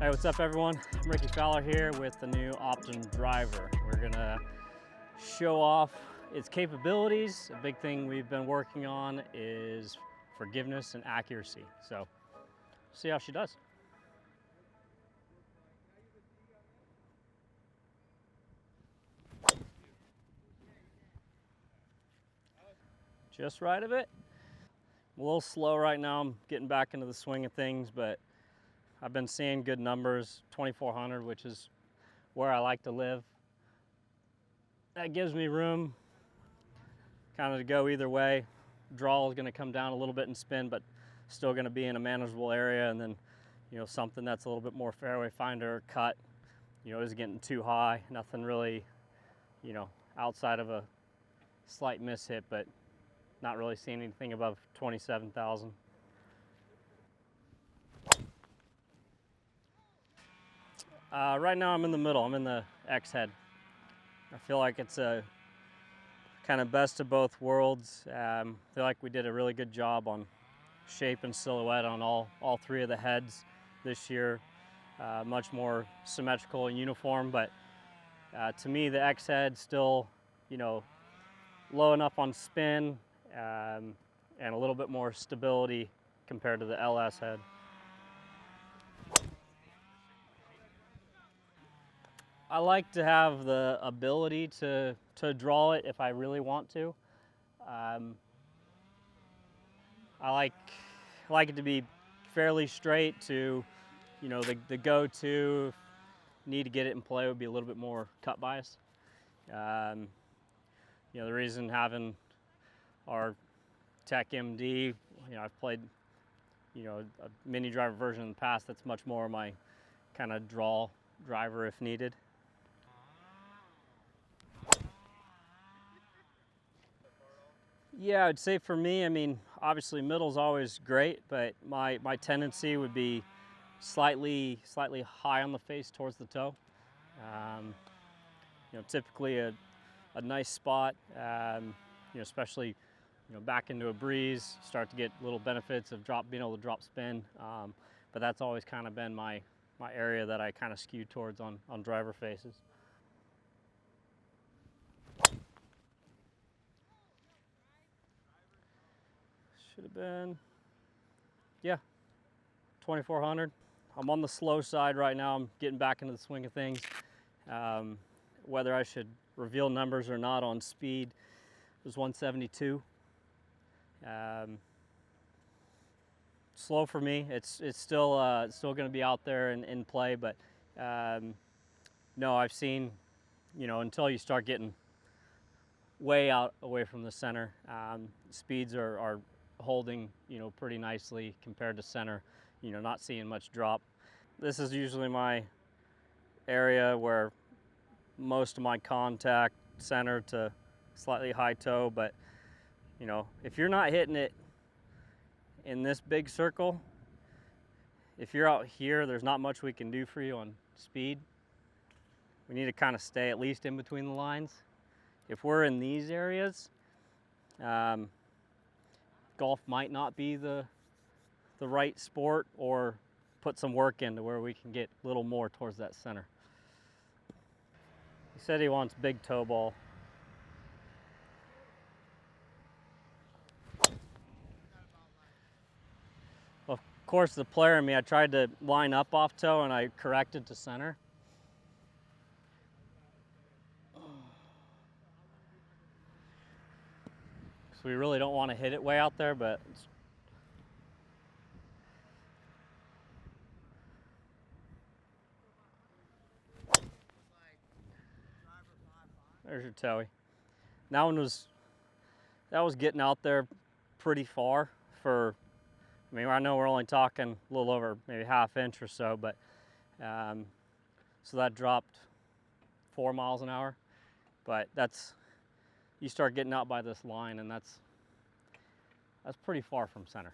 Hey, what's up everyone? I'm Rickie Fowler here with the new Optim driver. We're gonna show off its capabilities. A big thing we've been working on is forgiveness and accuracy. So, see how she does. Just right of it. I'm a little slow right now. I'm getting back into the swing of things, but I've been seeing good numbers, 2,400, which is where I like to live. That gives me room kind of to go either way. Draw is going to come down a little bit and spin, but still going to be in a manageable area. And then, something that's a little bit more fairway finder cut, isn't getting too high. Nothing really, outside of a slight miss hit, but not really seeing anything above 27,000. Right now I'm in the middle. I'm in the X head. I feel like it's a kind of best of both worlds. I feel like we did a really good job on shape and silhouette on all three of the heads this year. Much more symmetrical and uniform, but to me the X head still, low enough on spin and a little bit more stability compared to the LS head. I like to have the ability to draw it if I really want to. I like it to be fairly straight to, the go-to. Need to get it in play would be a little bit more cut bias. The reason having our Tech MD, I've played, a mini driver version in the past. That's much more my kind of draw driver if needed. Yeah, I'd say for me, obviously middle's always great, but my tendency would be slightly high on the face towards the toe. Typically a nice spot, especially back into a breeze, start to get little benefits of being able to drop spin. But that's always kind of been my area that I kind of skew towards on driver faces. Should have been, yeah, 2,400. I'm on the slow side right now. I'm getting back into the swing of things. Whether I should reveal numbers or not on speed, it was 172. Slow for me. It's still going to be out there and in play, but no, I've seen, until you start getting way out away from the center, speeds are holding, pretty nicely compared to center, not seeing much drop. This is usually my area where most of my contact center to slightly high toe, but if you're not hitting it in this big circle, if you're out here, there's not much we can do for you on speed. We need to kind of stay at least in between the lines. If we're in these areas, golf might not be the right sport, or put some work into where we can get a little more towards that center. He said he wants big toe ball. Well, of course, the player in me, I tried to line up off toe and I corrected to center. So we really don't want to hit it way out there, but there's your toey. That was getting out there pretty far for, I know we're only talking a little over maybe half inch or so, but so that dropped 4 miles an hour. But you start getting out by this line, and that's pretty far from center.